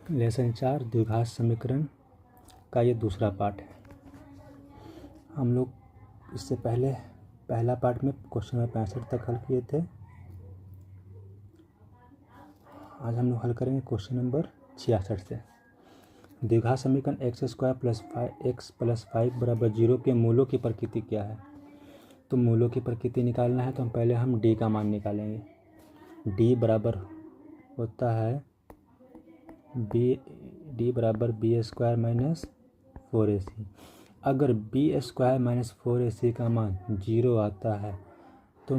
Lesson 4 द्विघात समीकरण का ये दूसरा पार्ट है। हम लोग इससे पहले पहला पार्ट में क्वेश्चन नंबर 65 तक हल किए थे। आज हम लोग हल करेंगे क्वेश्चन नंबर 66 से। द्विघात समीकरण x² + 5x + 5 = 0 के मूलों की प्रकृति क्या है। तो मूलों की प्रकृति निकालना है तो हम पहले d का मान निकालेंगे। d बराबर होता है b बराबर b² - 4ac। अगर b² - 4ac का मान 0 आता है तो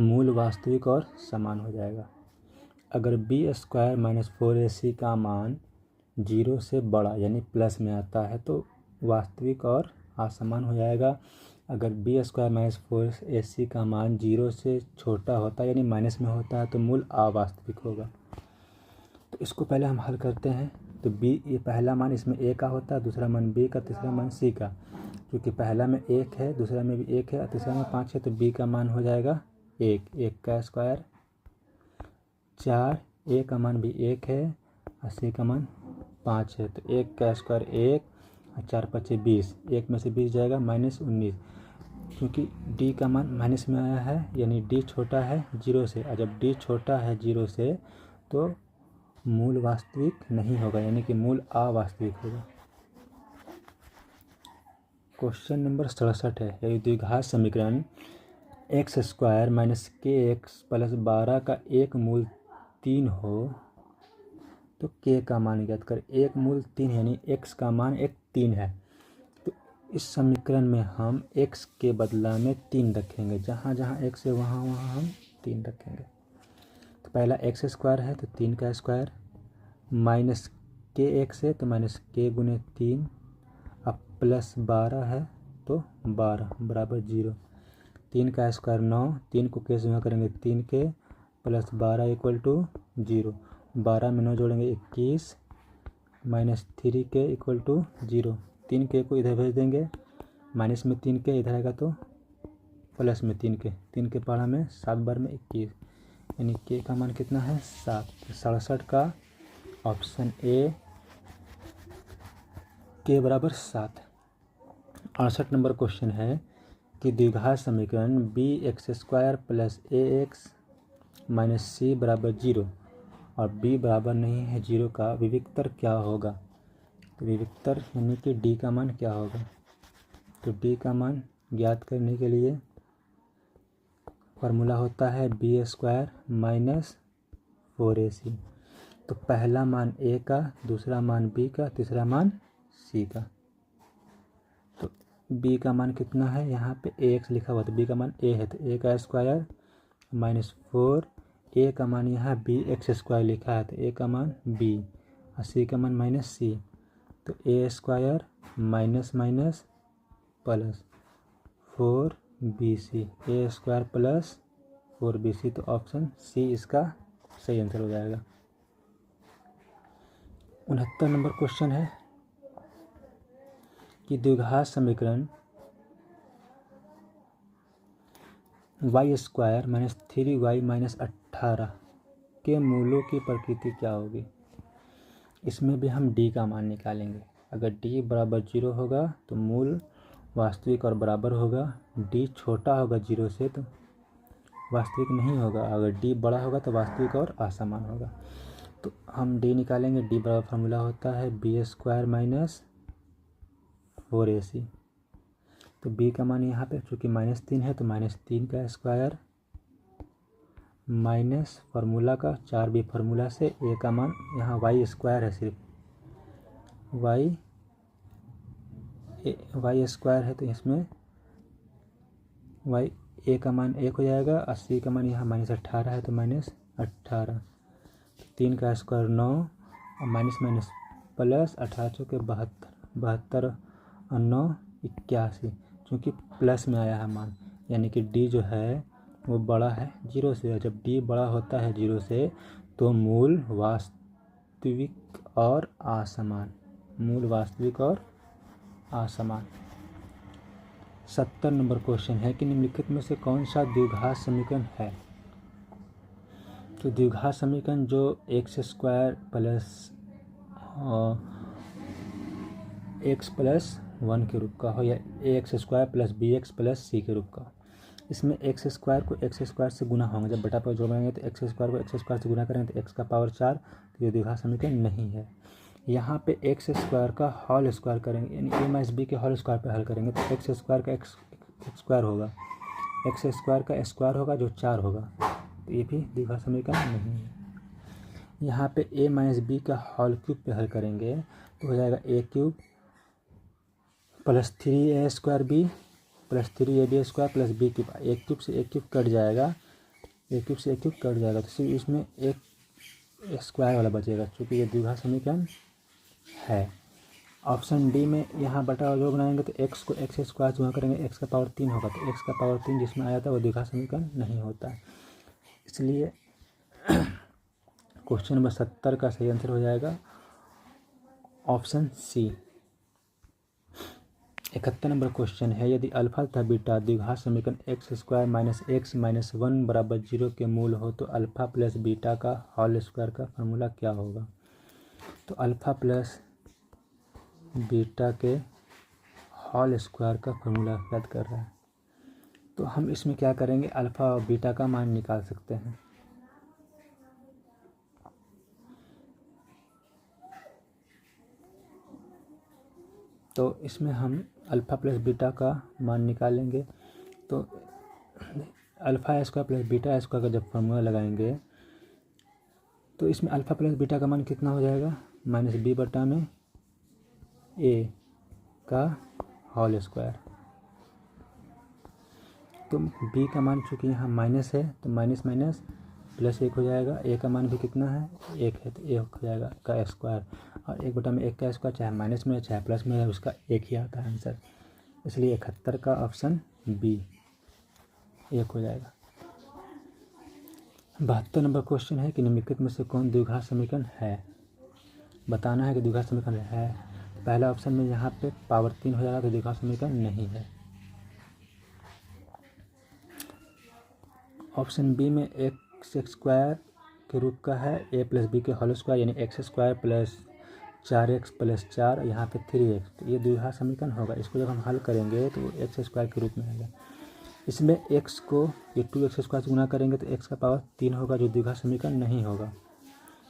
मूल वास्तविक और समान हो जाएगा। अगर b² - 4ac का मान 0 से बड़ा यानी प्लस में आता है तो वास्तविक और असमान हो जाएगा। अगर b² - 4ac का मान 0 से छोटा होता है यानी माइनस में होता है तो मूल अवास्तविक होगा। तो इसको पहले हम हल करते हैं। तो b ये पहला मान इसमें a का होता है, दूसरा मान b का, तीसरा मान c का। क्योंकि पहला में 1 है, दूसरा में भी 1 है और तीसरा में 5 है तो b का मान हो जाएगा 1 का स्क्वायर 4, a का मान भी 1 है और c का मान 5 है तो 1 का स्क्वायर 1 और 4 5 20, 1 में से 20 जाएगा -19। क्योंकि d का मान माइनस में आया है यानी d छोटा है 0 से, और जब d छोटा है 0 से तो मूल वास्तविक नहीं होगा यानी कि मूल अवास्तविक होगा। क्वेश्चन नंबर 67 है। यदि द्विघात समीकरण x² - kx + 12 का एक मूल 3 हो तो k का मान ज्ञात कर। एक मूल 3 यानी x का मान 3 है तो इस समीकरण में हम x के बदला में 3 रखेंगे। जहाँ जहाँ x है वहाँ वहाँ हम 3 रखेंगे। तो पहला x² है तो 3 का स्क्वायर माइनस kx है तो -k × 3 अब प्लस 12 है तो 12 बराबर 0। 3 का स्क्वायर 9, 3 को k से गुणा करेंगे 3k + 12 = 0। 12 में 9 जोड़ेंगे 21 -3k = 0। 3k को इधर भेज देंगे, माइनस में 3k इधर आएगा तो प्लस में 3k, 3k पढ़ा में 7 बार में 21 यानी k का मान कितना है 7। 67 का ऑप्शन ए k बराबर 7। 68 नंबर क्वेश्चन है कि द्विघात समीकरण bx² + ax - c = 0 और b बराबर नहीं है 0 का विविक्तर क्या होगा। तो विविक्तर यानी कि d का मान क्या होगा। तो d का मान ज्ञात करने के लिए फार्मूला होता है b² - 4ac। तो पहला मान a का, दूसरा मान b का, तीसरा मान c का। तो b का मान कितना है, यहाँ पे ax लिखा हुआ तो b का मान a है तो a का स्क्वायर -4, a का मान यहाँ bx² लिखा है तो a का मान b और c का मान -c। तो a² minus minus plus 4bc, a² + 4bc। तो ऑप्शन c इसका सही आंसर हो जाएगा। 69 नंबर क्वेश्चन है कि द्विघात समीकरण y² - 3y - 18 के मूलों की प्रकृति क्या होगी। इसमें भी हम d का मान निकालेंगे। अगर d बराबर 0 होगा तो मूल वास्तविक और बराबर होगा। d छोटा होगा 0 से तो वास्तविक नहीं होगा। अगर d बड़ा होगा तो वास्तविक और असमान होगा। तो हम d निकालेंगे। d बराबर फार्मूला होता है b² - 4ac। तो b का मान यहाँ पे चूँकि -3 है तो -3 का स्क्वायर माइनस फार्मूला का 4b फार्मूला से a का मान यहाँ y² है, सिर्फ y² है तो इसमें a का मान 1 हो जाएगा और c का मान यहाँ -18 है तो -18। 3 का स्क्वायर 9 और माइनस माइनस प्लस 18 × 72, 72 और 9 81। चूँकि प्लस में आया है मान यानी कि d जो है वो बड़ा है 0 से। जब d बड़ा होता है 0 से तो मूल वास्तविक और असमान, मूल वास्तविक और असमान। 70 नंबर क्वेश्चन है कि निम्नलिखित में से कौन सा द्विघात समीकरण है। तो द्विघात समीकरण जो x square plus x plus 1 के रूप का हो या x square plus b x plus c के रूप का हो, इसमें एक्स स्क्वायर को एक्स स्क्वायर से गुना होंगे। जब बटा पर जोड़ेंगे तो एक्स स्क्वायर को एक्स स्क्वायर से गुना करेंगे तो एक्स का पावर 4, तो ये द्विघात समीकरण नहीं है। यहाँ पे एक्स स्क्वायर का होल स्क्वायर करेंगे यानी ए माइनस बी के होल स्क्वायर पे हल करेंगे तो एक्स स्क्वायर का एक्स स्क्वायर होगा, एक्स स्क्वायर का स्क्वायर होगा जो 4 होगा, तो ये भी द्विघात समीकरण नहीं है। यहाँ पे ए माइनस बी का होल क्यूब पे हल करेंगे तो हो जाएगा a cube plus 3a square b plus 3ab square plus b cube. एक क्यूब से एक क्यूब कट जाएगा, एक क्यूब से एक क्यूब कट जाएगा, तो सिर्फ इसमें एक स्क्वायर वाला बचेगा क्योंकि ये द्विघात समीकरण है। ऑप्शन डी में यहाँ बटा जो बनाएंगे तो एक्स को एक्स स्क्वायर से गुणा करेंगे, एक्स का पावर 3 होगा, तो एक्स का पावर 3 जिसमें आया था वो द्विघात समीकरण नहीं होता है। इसलिए क्वेश्चन नंबर 70 का सही आंसर हो जाएगा ऑप्शन सी। 71 नंबर क्वेश्चन है, यदि अल्फा तथा बीटा द्विघात समीकरण x square minus x minus 1 बराबर 0 के मूल हो तो अल्फा प्लस बीटा का होल स्क्वायर का फॉर्मूला क्या होगा। तो अल्फा प्लस बीटा के होल स्क्वायर का फॉर्मूला याद कर रहा है, तो हम इसमें क्या करेंगे, अल्फा और बीटा का मान निकाल सकते हैं। तो इसमें हम अल्फ़ा प्लस बीटा का मान निकालेंगे, तो alpha square plus beta square का जब फॉर्मूला लगाएंगे तो इसमें अल्फ़ा प्लस बीटा का मान कितना हो जाएगा, माइनस बी बटा में ए का होल स्क्वायर। तो बी का मान चूँकि यहाँ माइनस है तो माइनस माइनस प्लस 1 हो जाएगा, ए का मान भी कितना है 1 है तो 1 हो जाएगा का स्क्वायर, और 1 बटा में 1 का स्क्वायर चाहे माइनस में चाहे प्लस में है उसका 1 ही आता है आंसर। इसलिए 71 का ऑप्शन बी 1 हो जाएगा। 72 नंबर क्वेश्चन है कि निम्नलिखित में से कौन द्विघात समीकरण है, बताना है कि द्विघात समीकरण है। पहला ऑप्शन में यहाँ पे पावर 3 हो जाएगा तो द्विघात समीकरण नहीं है। ऑप्शन बी में एक्स स्क्वायर के रूप का है, ए प्लस बी के होल स्क्वायर यानी x square plus 4x plus 4 यहाँ पे 3x, तो ये द्विघात समीकरण होगा। इसको जब हम हल करेंगे तो एक्स स्क्वायर के रूप में आएगा। इसमें x को ये 2x स्क्वायर से गुना करेंगे तो x का पावर 3 होगा जो द्विघात समीकरण नहीं होगा,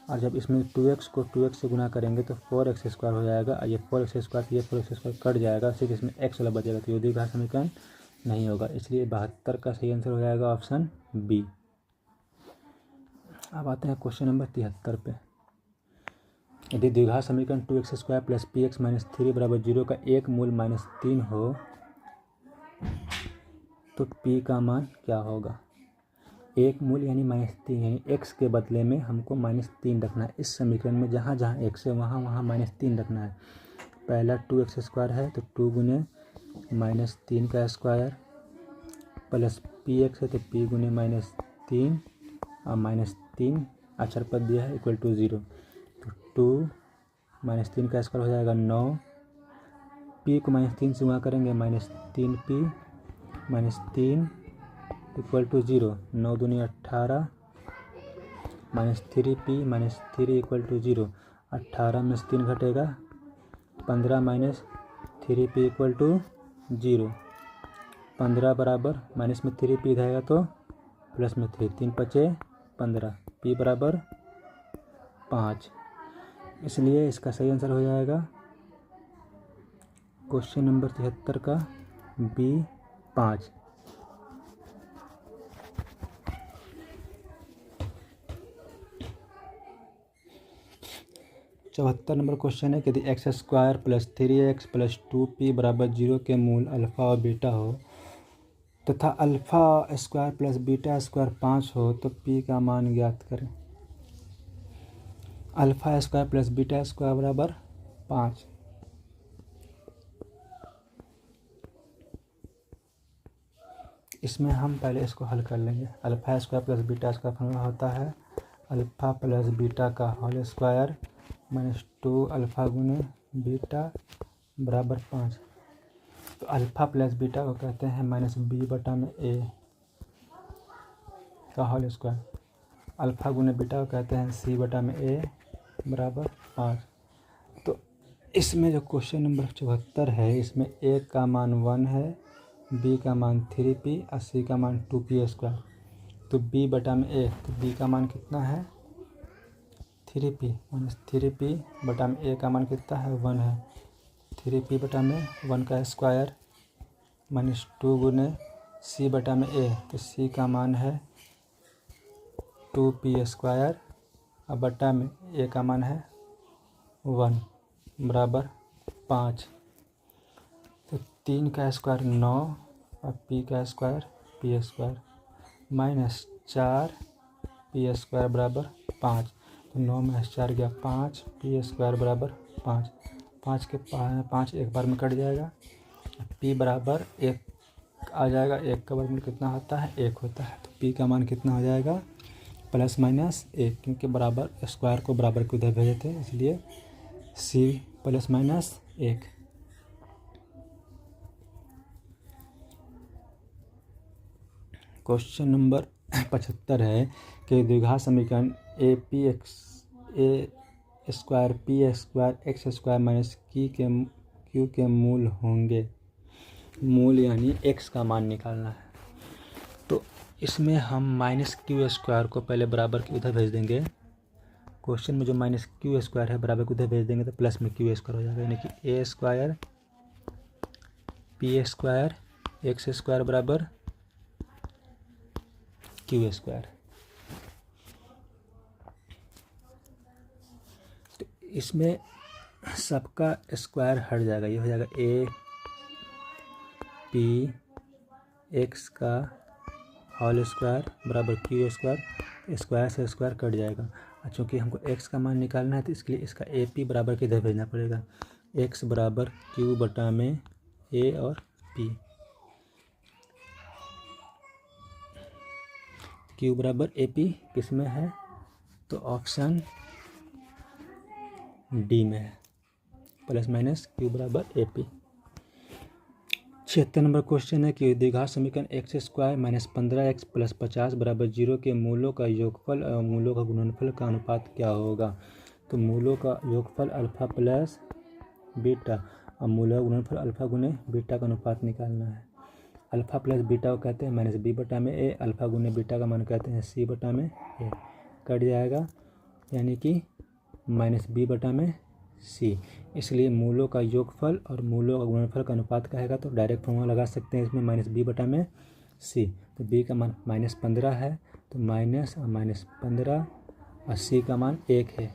और जब इसमें 2x को 2x से गुना करेंगे तो 4x स्क्वायर हो जाएगा, और ये 4x स्क्वायर से ये 4x स्क्वायर कट जाएगा, सिर्फ इसमें x वाला बचेगा, तो ये द्विघात समीकरण नहीं होगा। इसलिए 72 का सही आंसर हो जाएगा ऑप्शन बी। अब आते हैं क्वेश्चन नंबर 73 पे। यदि द्विघात समीकरण 2x square plus P x minus 3 बराबर 0 का एक मूल -3 हो तो p का मान क्या होगा। एक मूल यानी -3 यानी x के बदले में हमको -3 रखना है। इस समीकरण में जहाँ जहाँ x है वहाँ वहाँ -3 रखना है। पहला 2x स्क्वायर है तो 2 गुने -3 का स्क्वायर प्लस पी एक्स है तो p गुने -3 और -3 अक्षर पद दिया है इक्वल टू 0, तो 2 -3 का स्क्वायर हो जाएगा 9, p को -3 से गुणा करेंगे -3p -3 इक्वल टू 0, 9 दूनी 18 -3p -3 इक्वल टू 0, 18 में से 3 घटेगा 15 -3p इक्वल टू 0, 15 बराबर माइनस में 3p इधर आएगा तो प्लस में 3, 3 पचे 15, p बराबर 5। इसलिए इसका सही आंसर हो जाएगा क्वेश्चन नंबर 73 का बी 5। चौहत्तर नंबर क्वेश्चन है कि यदि x square plus 3x plus 2p बराबर 0 के मूल अल्फ़ा और बीटा हो तथा alpha square plus beta square 5 हो तो p का मान ज्ञात करें। Alpha square plus beta square बराबर 5। इसमें हम पहले इसको हल कर लेंगे। Alpha square plus beta square formula होता है अल्फ़ा प्लस बीटा का होल स्क्वायर -2 अल्फ़ा गुने बीटा बराबर 5। तो अल्फ़ा प्लस बीटा को कहते हैं -b बटा में a का होल स्क्वायर। अल्फ़ा गुने बीटा को कहते हैं सी बटा में ए बराबर 5। तो इसमें जो क्वेश्चन नंबर 74 है, इसमें ए का मान 1 है, बी का मान 3p और सी का मान 2p²। तो बी बटा में ए, तो बी का मान कितना है 3p माइनस 3p बटा में ए का मान कितना है 1 है। 3p बटा में 1 का स्क्वायर माइनस 2 गुने सी बटा में ए, तो सी का मान है 2p² और बटा में ए का मान है 1 बराबर 5। तो 3 का स्क्वायर 9 और p का स्क्वायर p² माइनस 4p² बराबर 5। तो 9 में 4 गया 5, p² बराबर 5। 5 एक बार में कट जाएगा, p बराबर 1 आ जाएगा। 1 का वर्गमूल कितना होता है 1 होता है। तो p का मान कितना हो जाएगा +-1, क्योंकि बराबर स्क्वायर को बराबर के उधर भेजे थे, इसलिए c +-1। क्वेश्चन नंबर 75 है कि द्विघात समीकरण a² माइनस q के मूल होंगे। मूल यानी x का मान निकालना है। तो इसमें हम -q² को पहले बराबर के उधर भेज देंगे। क्वेश्चन में जो -q² है बराबर के उधर भेज देंगे तो प्लस में q² हो जाएगा, यानी कि a² p² x² बराबर q²। तो इसमें सबका स्क्वायर हट जाएगा, ये हो जाएगा a p x का होल स्क्वायर बराबर q²। स्क्वायर से स्क्वायर कट जाएगा, और चूँकि हमको x का मान निकालना है तो इसके लिए इसका AP बराबर किधर भेजना पड़ेगा, x बराबर q बटा में a और p। q बराबर AP किस में है, तो ऑप्शन डी में है, +-q बराबर AP। 76 नंबर क्वेश्चन है कि द्विघात समीकरण x² - 15x + 50 बराबर 0 के मूलों का योगफल और मूलों का गुणनफल का अनुपात क्या होगा। तो मूलों का योगफल अल्फ़ा प्लस बीटा और मूलों का गुणनफल अल्फ़ा गुने बीटा का अनुपात निकालना है। अल्फ़ा प्लस बीटा को कहते हैं -b बटा में a, अल्फ़ा गुने बीटा का मान कहते हैं c बटा में a। कट जाएगा, यानी कि -b बटा में c। इसलिए मूलों का योगफल और मूलों का गुणनफल का अनुपात कहेगा तो डायरेक्ट फॉर्मूला लगा सकते हैं इसमें -b बटा में c। तो b का मान -15 है, तो माइनस और -15 और c का मान 1 है,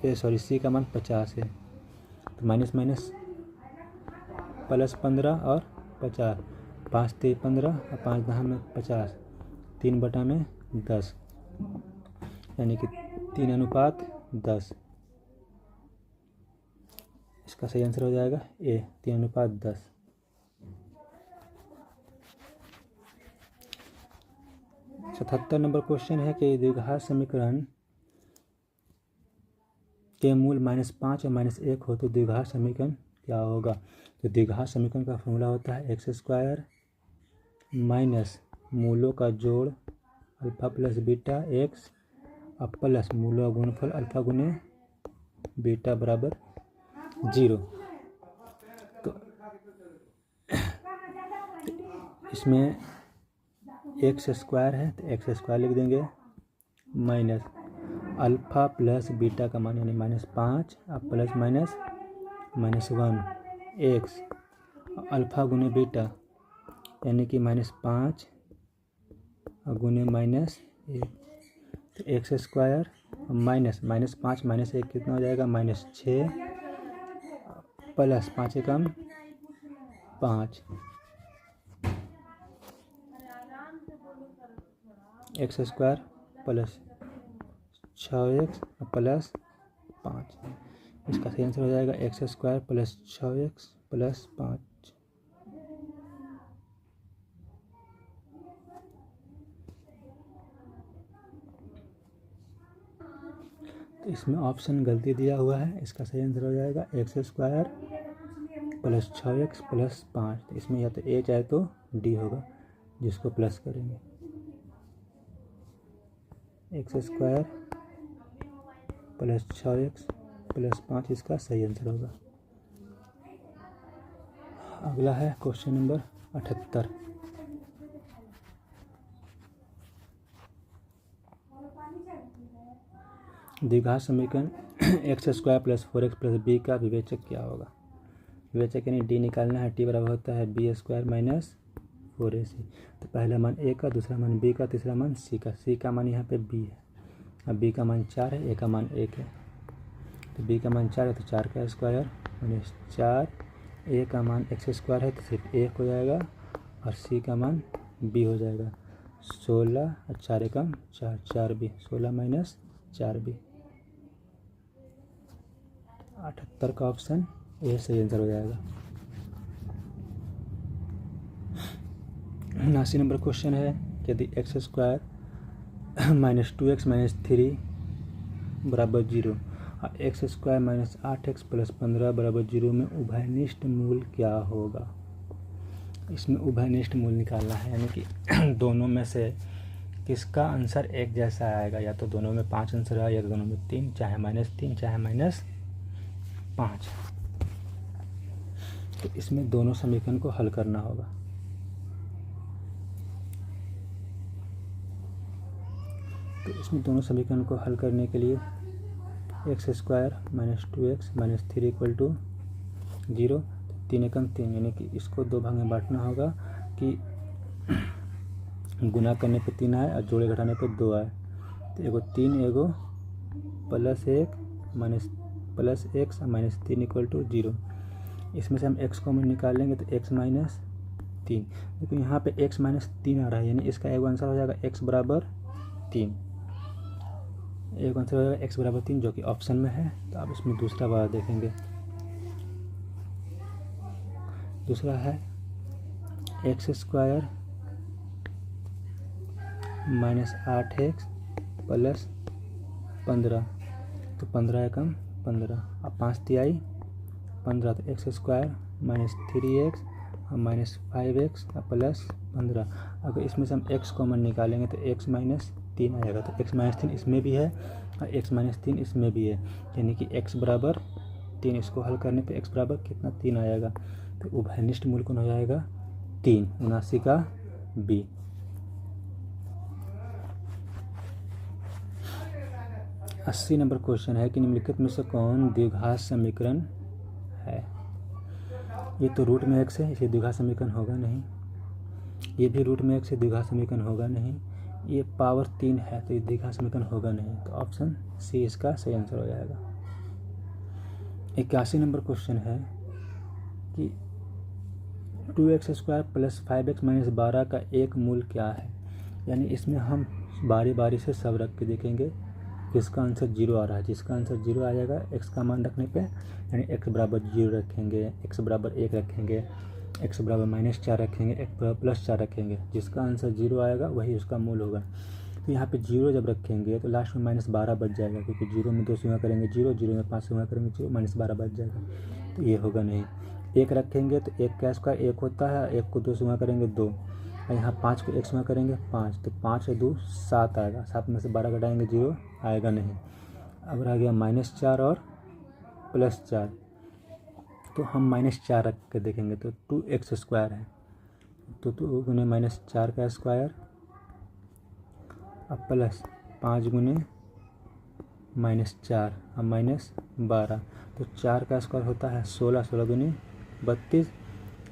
c का मान 50 है। तो माइनस +15 और 50, 5 × 3 = 15 और 5 × 10 = 50, 3 बटा में 10, यानी कि 3:10। इसका सही आंसर हो जाएगा ए, 3:10। सतहत्तर नंबर क्वेश्चन है कि द्विघात समीकरण के मूल -5 और -1 हो तो द्विघात समीकरण क्या होगा। तो द्विघात समीकरण का फॉर्मूला होता है x² माइनस मूलों का जोड़ अल्फ़ा प्लस बीटा x और प्लस मूलों का गुणनफल अल्फ़ा गुने बीटा बराबर 0। तो इसमें x² है तो x² लिख देंगे, माइनस अल्फ़ा प्लस बीटा का मान यानी -5 और प्लस -1 x अल्फ़ा गुने बीटा यानी कि -5 और गुने -1, तो x² माइनस -5 -1 कितना हो जाएगा -6 प्लस 5 एकम 5 x² प्लस 6x प्लस 5। इसका सही आंसर हो जाएगा x² प्लस 6x प्लस 5। तो इसमें ऑप्शन गलती दिया हुआ है, इसका सही आंसर हो जाएगा x² प्लस 6x प्लस 5। इसमें या तो ए चाहे तो डी होगा, जिसको प्लस करेंगे। X square plus 6x plus 5 इसका सही आंसर होगा। अगला है क्वेश्चन नंबर 78। द्विघात समीकरण x square plus 4x plus b का विवेचक क्या होगा। विवेचक यानी डी निकालना है। टी बराबर होता है बी स्क्वायर माइनस 4ac। तो पहला मान ए का, दूसरा मान बी का, तीसरा मान सी का। सी का मान यहाँ पे बी है, अब बी का मान 4 है, ए का मान 1 है। तो बी का मान 4 है तो 4 का स्क्वायर माइनस 4, ए का मान एक्स स्क्वायर है तो सिर्फ 1 हो जाएगा और सी का मान बी हो जाएगा 16 और 4 एकम 4, 4b, 16 माइनस 4b। 78 का ऑप्शन ए सही आंसर हो जाएगा। 79 नंबर क्वेश्चन है कि यदि x square minus 2x minus 3 बराबर 0 और x square minus 8x plus 15 बराबर 0 में उभयनिष्ठ मूल क्या होगा। इसमें उभयनिष्ठ मूल निकालना है, यानी कि दोनों में से किसका आंसर एक जैसा आएगा। या तो दोनों में 5 आंसर आए या दोनों में 3, चाहे -3 चाहे -5। तो इसमें दोनों समीकरण को हल करना होगा। तो इसमें दोनों समीकरण को हल करने के लिए x square minus 2x minus 3 equal to 0, 3 एकम 3, यानी कि इसको 2 भाग में बांटना होगा कि गुना करने पे 3 आए और जोड़े घटाने पे 2 आए। तो एगो 3 एगो plus 1 minus plus x minus 3 equal to 0। इसमें से हम x कॉमन निकाल लेंगे तो x माइनस 3। देखो यहाँ पे x माइनस 3 आ रहा है, यानी इसका एक आंसर हो जाएगा x बराबर 3। एक आंसर हो जाएगा x बराबर 3 जो कि ऑप्शन में है। तो आप इसमें दूसरा वाला देखेंगे। दूसरा है x square minus 8x plus 15। तो 15 एकम 15, अब 5 तिहाई 15, तो एक्स स्क्वायर माइनस 3x और माइनस 5x प्लस 15। अगर इसमें से हम x कॉमन निकालेंगे तो x माइनस 3 आएगा। तो x माइनस 3 इसमें भी है और x माइनस 3 इसमें भी है, यानी कि x बराबर 3। इसको हल करने पे x बराबर कितना 3 आएगा। तो उभयनिष्ठ मूल कौन हो जाएगा 3, 79 का b। अस्सी नंबर क्वेश्चन है कि निम्नलिखित में से कौन द्विघात समीकरण है। ये तो रूट में x है, इसे द्विघात समीकरण होगा नहीं। ये भी रूट में x है, द्विघात समीकरण होगा नहीं। ये पावर 3 है तो ये द्विघात समीकरण होगा नहीं। तो ऑप्शन सी इसका सही आंसर हो जाएगा। 81 नंबर क्वेश्चन है कि 2x square plus 5x minus 12 का एक मूल क्या है। यानी इसमें हम बारी बारी से सब रख के देखेंगे किसका आंसर 0 आ रहा है। जिसका आंसर 0 आ जाएगा x का मान रखने पे, यानी x बराबर 0 रखेंगे, x बराबर 1 रखेंगे, x बराबर -4 रखेंगे, x बराबर +4 रखेंगे। जिसका आंसर 0 आएगा वही उसका मूल होगा। तो यहाँ पे 0 जब रखेंगे तो लास्ट में -12 बच जाएगा, क्योंकि 0 में 2 से गुणा करेंगे 0, 0 में 5 से गुणा करेंगे 0, -12 बच जाएगा। तो ये होगा नहीं। 1 रखेंगे तो 1 का स्क्वायर 1 होता है, 1 को 2 से गुणा करेंगे 2, और यहाँ 5 को 1 से गुणा करेंगे 5, तो 5 और 2 7 आएगा। 7 में से 12 घटाएंगे 0 आएगा नहीं। अब रह गया -4 और +4। तो हम -4 रख के देखेंगे तो 2x स्क्वायर है, तो 2 गुने -4 का स्क्वायर अब प्लस 5 गुने -4 अब -12। तो 4 का स्क्वायर होता है 16, 16 गुने 32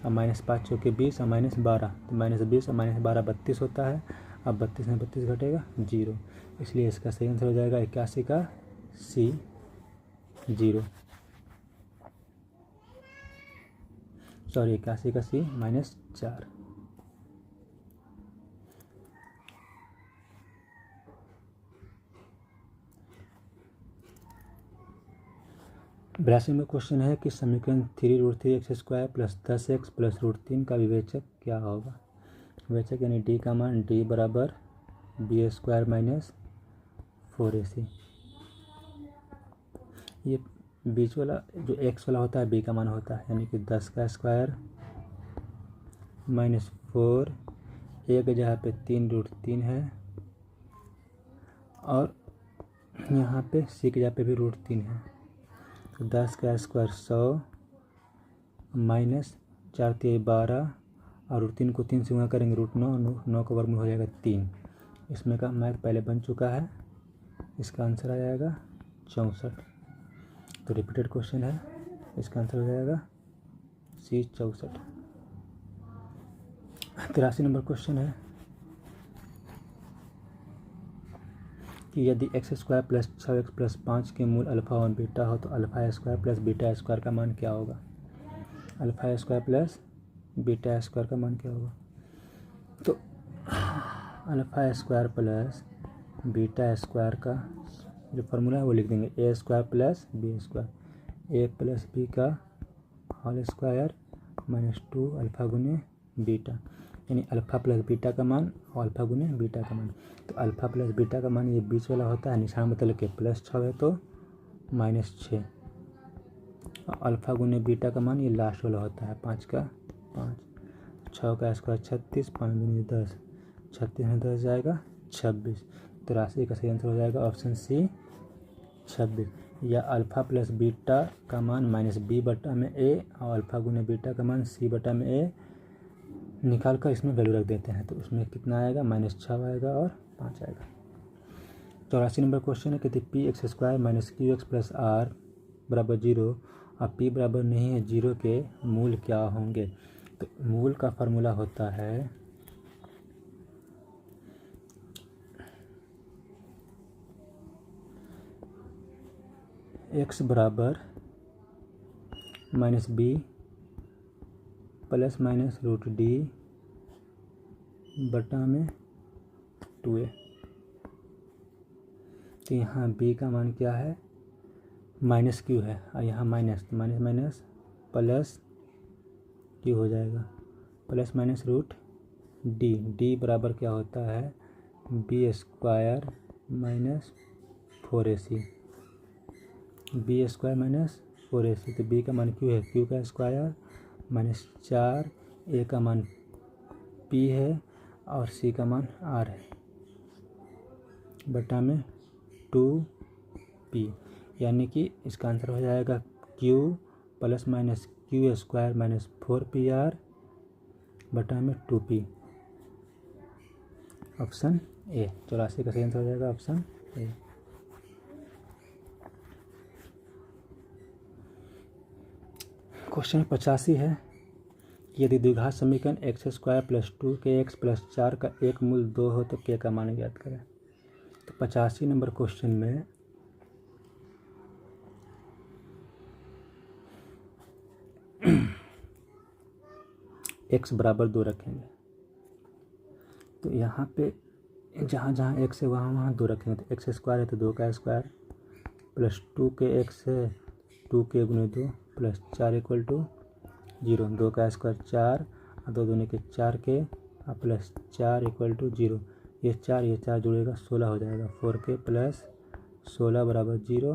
अब -5 चौके 20 और -12, तो -20 और -12 32 होता है। अब 32 में 32 घटेगा 0, इसलिए इसका सही आंसर हो जाएगा 81 का सी 0, सॉरी 81 का सी -4। बयासी में क्वेश्चन है कि समीकरण 3√3x square plus 10x plus √3 का विवेचक क्या होगा। विवेचक यानी d का मान d बराबर b स्क्वायर माइनस 4ac। ये बीच वाला जो x वाला होता है b का मान होता है, यानी कि 10 का स्क्वायर -4, एक जगह पे 3√3 है और यहाँ पे सी की जगह पे भी √3 है। तो 10 का स्क्वायर 100 माइनस 4 × 12 और √3 को 3 से गुणा करेंगे √9, 9 का वर्गमूल हो जाएगा 3। इसमें का मैथ पहले बन चुका है। इसका आंसर आ जाएगा 64। तो रिपीटेड क्वेश्चन है, इसका आंसर हो जाएगा C 64। 83 नंबर क्वेश्चन है कि यदि x² + 6x + 5 के मूल अल्फ़ा और बीटा हो तो α² + β² का मान क्या होगा। α² + β² का मान क्या होगा। तो α² + β² का जो फार्मूला है वो लिख देंगे a² + b², a + b का होल स्क्वायर -2 अल्फ़ा गुने बीटा, यानी अल्फ़ा प्लस बीटा का मान और अल्फ़ा गुने बीटा का मान। तो अल्फ़ा प्लस बीटा का मान ये बीच वाला होता है, निशान बदल के +6 है तो -6, और अल्फ़ा गुने बीटा का मान ये लास्ट वाला होता है 5 का 5। 6 का स्क्वायर 36, 5 दूनी 10, 36 में 10 जाएगा 26। तो राशि का सही आंसर हो जाएगा ऑप्शन सी 26। या अल्फ़ा प्लस बीटा का मान -b/a और अल्फ़ा गुने बीटा का मान c/a निकाल कर इसमें वैल्यू रख देते हैं। तो उसमें कितना आएगा, -6 आएगा और 5 आएगा। 84 नंबर क्वेश्चन है कि px² - qx + r = 0 और p बराबर नहीं है 0 के मूल क्या होंगे। तो मूल का फार्मूला होता है x बराबर -b ± √d बटा में 2a। तो यहाँ b का मान क्या है, -q है और यहाँ माइनस, तो माइनस प्लस q हो जाएगा, ± √d बराबर क्या होता है b² - 4ac, b² - 4ac। तो b का मान q है, q का स्क्वायर -4, a का मान p है और c का मान r है बटा में 2p, यानी कि इसका आंसर हो जाएगा q ± q² - 4pr बटा में 2p, ऑप्शन ए। 84 का सही आंसर हो जाएगा ऑप्शन ए। क्वेश्चन 85 है कि यदि द्विघात समीकरण x² + 2kx + 4 का एक मूल 2 हो तो k का मान ज्ञात करें। तो 85 नंबर क्वेश्चन में x बराबर 2 रखेंगे। तो यहाँ पे जहाँ जहाँ x है वहाँ वहाँ 2 रखेंगे। तो x² है तो 2 का स्क्वायर + 2kx है 2k × 2 + 4 = 0, 2 का स्क्वायर 4 और 2 दूनी के 4k और +4 = 0। ये 4 जुड़ेगा 16 हो जाएगा, 4k + 16 बराबर 0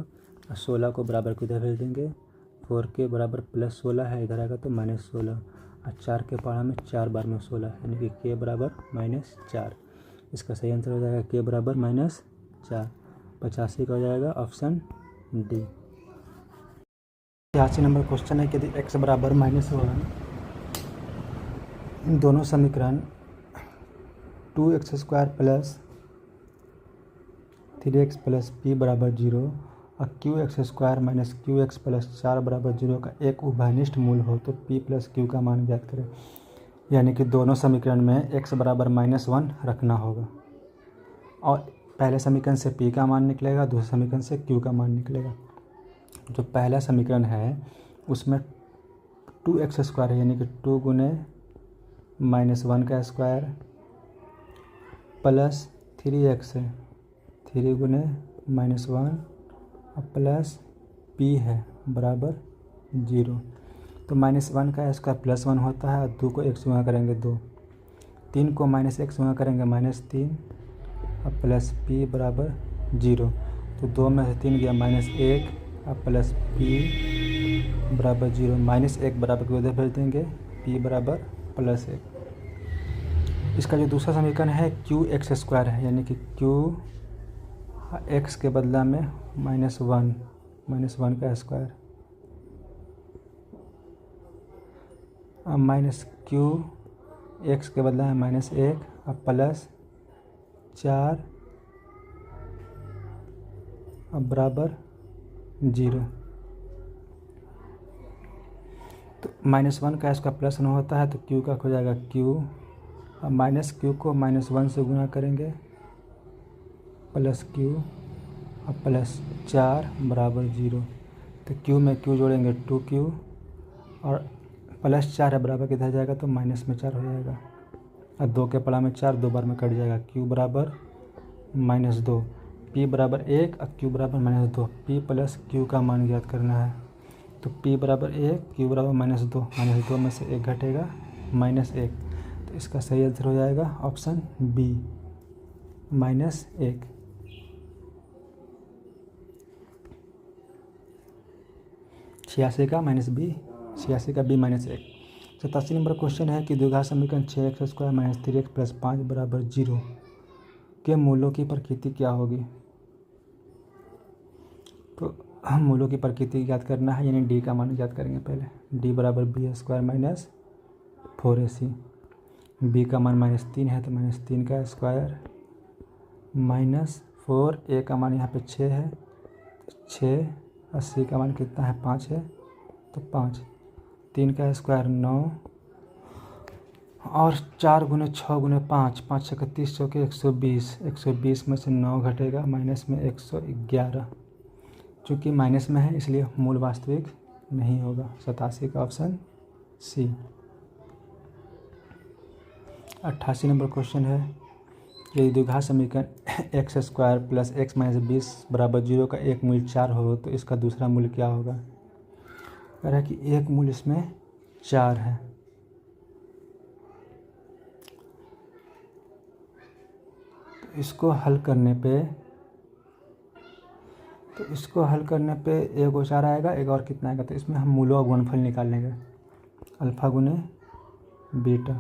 और 16 को बराबर को इधर भेज देंगे। 4k बराबर +16 है, इधर आएगा तो -16 और 4 के पहाड़ा में 4 बार में 16, यानी कि k बराबर -4। इसका सही आंसर हो जाएगा k बराबर -4। 85 का हो जाएगा ऑप्शन डी। 86 नंबर क्वेश्चन है कि यदि x बराबर -1, इन दोनों समीकरण 2x² + 3x + p बराबर 0 और qx² - qx + 4 बराबर 0 का एक उभयनिष्ठ मूल हो तो p + q का मान ज्ञात करें। यानी कि दोनों समीकरण में x बराबर -1 रखना होगा और पहले समीकरण से p का मान निकलेगा, दूसरे समीकरण से q का मान निकलेगा। जो पहला समीकरण है उसमें 2x² है, यानी कि 2 गुने -1 का स्क्वायर प्लस 3x है, 3 गुने -1 और प्लस p है बराबर 0। तो -1 का स्क्वायर +1 होता है और 2 को 1 से गुणा करेंगे 2, 3 को -1 से गुणा करेंगे -3 और प्लस p बराबर 0। तो 2 में से 3 गया -1 और प्लस p बराबर 0, -1 बराबर को उधर भेज देंगे, p बराबर +1। इसका जो दूसरा समीकरण है qx² है, यानी कि q एक्स के बदला में -1 का स्क्वायर, अब माइनस क्यू एक्स के बदला में -1, अब +4, अब बराबर 0। तो -1 का स्क्वायर +1 होता है तो क्यू का हो जाएगा क्यू, अब माइनस क्यू को -1 से गुना करेंगे, प्लस क्यू, अब +4 बराबर 0। तो क्यू में क्यू जोड़ेंगे 2q, और +4 है बराबर किधर जाएगा तो माइनस में 4 हो जाएगा, और 2 के पड़ा में 4 2 बार में कट जाएगा, क्यू बराबर -2, p बराबर 1 और q बराबर -2। p प्लस q का मान ज्ञात करना है, तो p बराबर 1, q बराबर -2 में से 1 घटेगा -1, तो इसका सही आंसर हो जाएगा ऑप्शन बी -1। 86 का -b, 86 का b -1। 87 नंबर क्वेश्चन है कि द्विघात समीकरण 6x² - 3x + 5 बराबर 0 के मूलों की प्रकृति क्या होगी। तो हम मूलों की प्रकृति ज्ञात करना है, यानी डी का मान ज्ञात करेंगे पहले। डी बराबर b² - 4ac, b का मान -3 है तो -3 का स्क्वायर, -4, a का मान यहाँ पे 6 है, 6, और c का मान कितना है 5 है तो 5, 3 का स्क्वायर 9, और 4 × 6 × 5, 5 × 31 चौके 120, 120 में से 9 घटेगा, माइनस में 111। चूँकि माइनस में है इसलिए मूल वास्तविक नहीं होगा। 87 का ऑप्शन सी। 88 नंबर क्वेश्चन है, यदि द्विघात समीकरण x² + x - 20 बराबर 0 का एक मूल्य 4 हो तो इसका दूसरा मूल्य क्या होगा। कह रहा है कि एक मूल्य इसमें 4 है, तो इसको हल करने पे एक और 4 आएगा, एक और कितना आएगा, तो इसमें हम मूलों का गुणनफल निकाल लेंगे, अल्फ़ा गुने बीटा।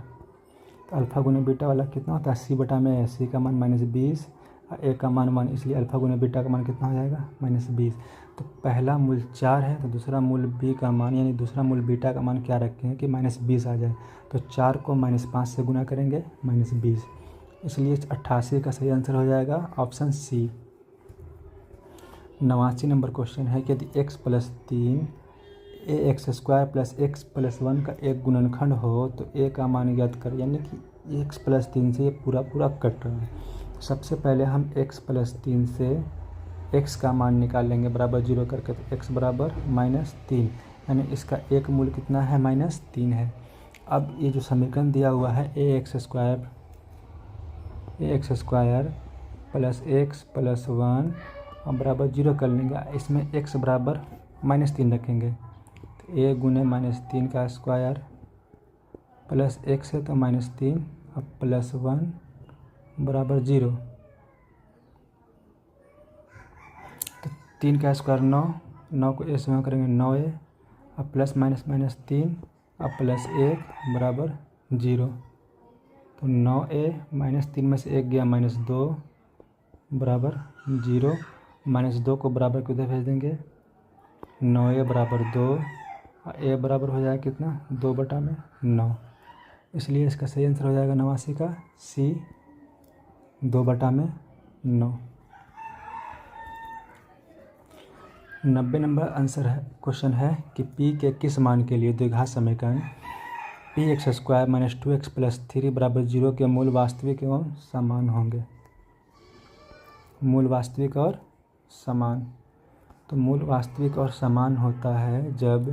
तो अल्फ़ा गुने बीटा वाला कितना होता है c/a, c का मान -20 और a का मान 1, इसलिए अल्फ़ा गुने बीटा का मान कितना हो जाएगा -20। तो पहला मूल्य 4 है तो दूसरा मूल्य b का मान, यानी दूसरा मूल्य बीटा का मान क्या रखेंगे कि -20 आ जाए, तो 4 को -5 से गुना करेंगे -20, इसलिए 88 का सही आंसर हो जाएगा ऑप्शन सी। 89 नंबर क्वेश्चन है कि यदि x + 3 ax² + x + 1 का एक गुणनखंड हो तो a का मान ज्ञात कर, यानी कि x + 3 से ये पूरा कट रहा है। सबसे पहले हम x + 3 से x का मान निकाल लेंगे बराबर 0 करके, तो x बराबर -3, यानी इसका एक मूल्य कितना है -3 है। अब ये जो समीकरण दिया हुआ है ax² + x + 1 हम बराबर 0 कर लेंगे, इसमें x बराबर -3 रखेंगे, तो a गुने -3 का स्क्वायर प्लस x है तो -3, अब +1 बराबर 0, तो 3 का स्क्वायर 9, 9 को a से गुणा करेंगे 9a, अब प्लस -3, अब +1 बराबर 0, तो 9a -3 में से 1 गया -2 बराबर 0, -2 को बराबर को उधर भेज देंगे, 9a बराबर 2 और a बराबर हो जाएगा कितना 2/9, इसलिए इसका सही आंसर हो जाएगा 89 का सी 2/9। 90 नंबर आंसर है क्वेश्चन है कि p के किस मान के लिए द्विघात समीकरण px² - 2x + 3 बराबर 0 के मूल वास्तविक एवं समान होंगे। मूल वास्तविक और समान, तो मूल वास्तविक और समान होता है जब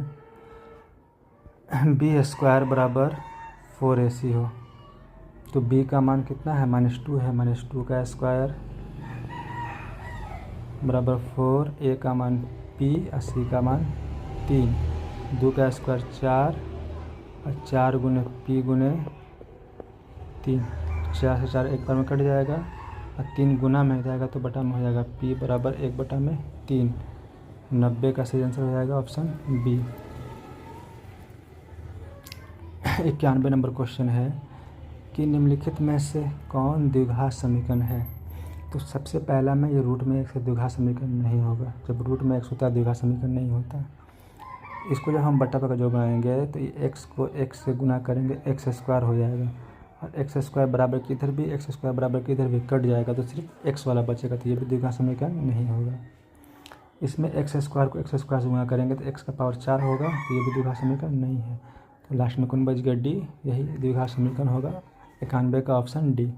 b² बराबर 4ac हो, तो b का मान कितना है -2 है, -2 का स्क्वायर बराबर 4, a का मान p और c का मान 3, 2 का स्क्वायर 4 और 4 गुने p गुने 3, 4 से 4 एक बार में कट जाएगा और 3 गुना में हो जाएगा तो बटा में हो जाएगा, p बराबर 1/3। 90 का सही आंसर हो जाएगा ऑप्शन बी। 91 नंबर क्वेश्चन है कि निम्नलिखित में से कौन द्विघात समीकरण है। तो सबसे पहला में ये रूट में 1 से द्विघात समीकरण नहीं होगा। जब रूट में x होता है द्विघात समीकरण नहीं होता। इसको जब हम बटा का जो बनाएंगे तो ये x को x से गुना करेंगे, x स्क्वायर हो जाएगा और x स्क्वायर बराबर की इधर भी x स्क्वायर बराबर की इधर भी कट जाएगा, तो सिर्फ x वाला बचेगा, तो ये भी द्विघात समीकरण नहीं होगा। इसमें x स्क्वायर को x स्क्वायर से गुना करेंगे तो x का पावर 4 होगा, तो ये भी द्विघात समीकरण नहीं है। तो लास्ट में कौन बच गया? डी, यही द्विघात समीकरण होगा। 91 का ऑप्शन डी।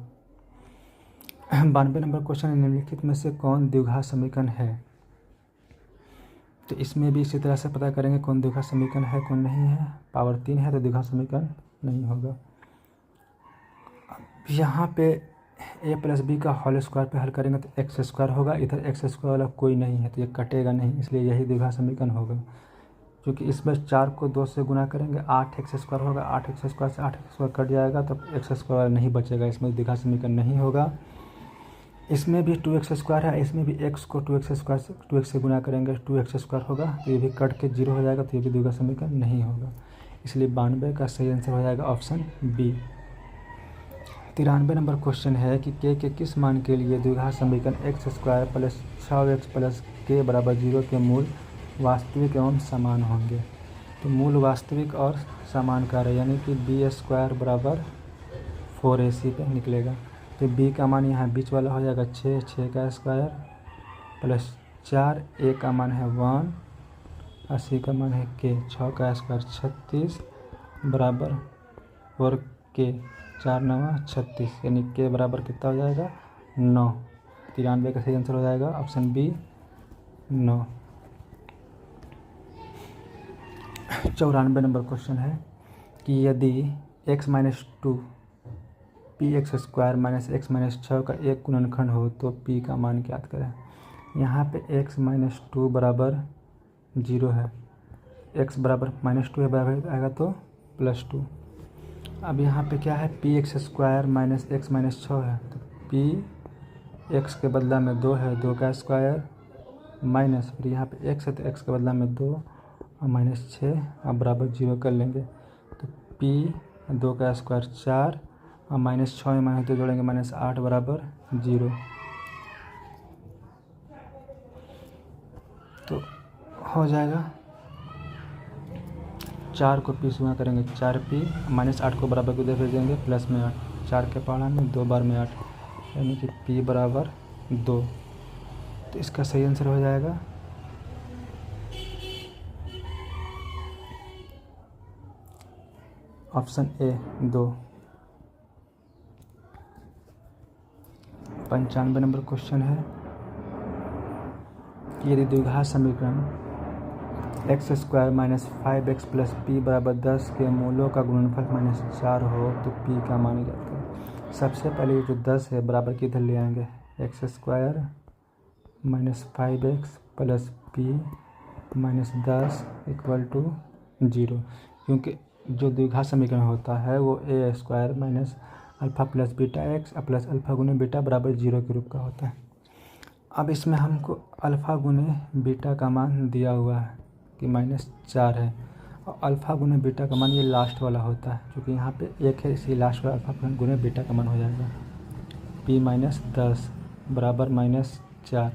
92 नंबर क्वेश्चन, निम्नलिखित में से कौन द्विघात समीकरण है? तो इसमें भी इसी तरह से पता करेंगे कौन द्विघात समीकरण है कौन नहीं है। पावर 3 है तो द्विघात समीकरण नहीं होगा। यहाँ पे a प्लस बी का होल स्क्वायर पे हल करेंगे तो एक्स स्क्वायर होगा, इधर एक्स स्क्वायर वाला कोई नहीं है तो ये कटेगा नहीं, इसलिए यही द्विघात समीकरण होगा। क्योंकि इसमें 4 को 2 से गुना करेंगे 8 एक्स स्क्वायर होगा, 8 एक्स स्क्वायर से 8 एक्स स्क्वायर कट जाएगा तो एक्स स्क्वायर नहीं बचेगा, इसमें द्विघात समीकरण नहीं होगा। इसमें भी 2x स्क्वायर है, इसमें भी x को 2x स्क्वायर से 2x से गुना करेंगे 2x स्क्वायर होगा, तो ये भी कट के 0 हो जाएगा, तो ये भी द्विघात समीकरण नहीं होगा। इसलिए 92 का सही आंसर हो जाएगा ऑप्शन बी। 93 नंबर क्वेश्चन है कि k के किस मान के लिए द्विघात समीकरण x square plus 6x plus k बराबर 0 के मूल वास्तविक एवं समान होंगे। तो मूल वास्तविक और समान कार्य यानी कि बी स्क्वायर बराबर 4ac पे निकलेगा। तो b का मान यहाँ बीच वाला हो जाएगा 6 का स्क्वायर प्लस 4, a का मान है 1 और c का मान है k, 6 का स्क्वायर 36 बराबर 4k, 4 9 36 यानी k बराबर कितना हो जाएगा 9। 93 का सही आंसर हो जाएगा ऑप्शन बी 9। 94 नंबर क्वेश्चन है कि यदि x minus 2 px square minus x minus 6 का एक गुणनखंड हो तो p का मान ज्ञात करें। यहाँ पे x माइनस 2 बराबर 0 है, x बराबर माइनस 2 है, बराबर आएगा तो प्लस 2। अब यहाँ पे क्या है px square minus x minus 6 है, तो p x के बदला में 2 है, 2 का स्क्वायर माइनस, फिर यहाँ पे x है तो x के बदला में 2 और माइनस 6 अब बराबर 0 कर लेंगे, तो p 2 का स्क्वायर 4 और माइनस 6 में माइनस 2 जोड़ेंगे माइनस 8 बराबर 0। तो हो जाएगा 4 को p से गुणा करेंगे 4p, माइनस 8 को बराबर को इधर भेज देंगे प्लस में 8, 4 के पहाड़ा में 2 बार में 8 यानी कि p बराबर 2। तो इसका सही आंसर हो जाएगा ऑप्शन ए 2। 95 नंबर क्वेश्चन है कि यदि द्विघात समीकरण x square minus 5x plus P बराबर 10 के मूलों का गुणनफल माइनस 4 हो तो p का मान ज्ञात करें। सबसे पहले ये जो 10 है बराबर की इधर ले आएंगे, x square minus 5x plus p minus 10 equal to 0, क्योंकि जो द्विघात समीकरण होता है वो a square minus alpha plus beta x plus alpha गुने बीटा बराबर 0 के रूप का होता है। अब इसमें हमको अल्फ़ा गुने बीटा का मान दिया हुआ है कि माइनस 4 है और अल्फ़ा गुने बीटा का मान ये लास्ट वाला होता है, क्योंकि यहाँ पे 1 है इसी लास्ट वाला अल्फ़ा गुने बीटा का मान हो जाएगा p माइनस 10 बराबर माइनस 4,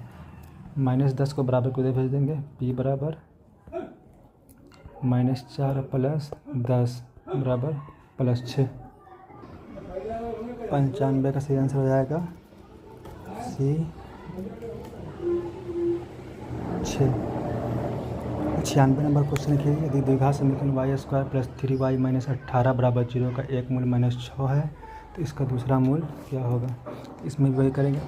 माइनस 10 को बराबर को इधर भेज देंगे, p बराबर माइनस 4 प्लस 10 बराबर प्लस 6। 95 का सही आंसर हो जाएगा सी 6। 96 नंबर क्वेश्चन लिखिए, यदि द्विघात समीकरण Y square plus 3y minus 18 बराबर 0 का एक मूल माइनस 6 है तो इसका दूसरा मूल क्या होगा। इसमें भी वही करेंगे।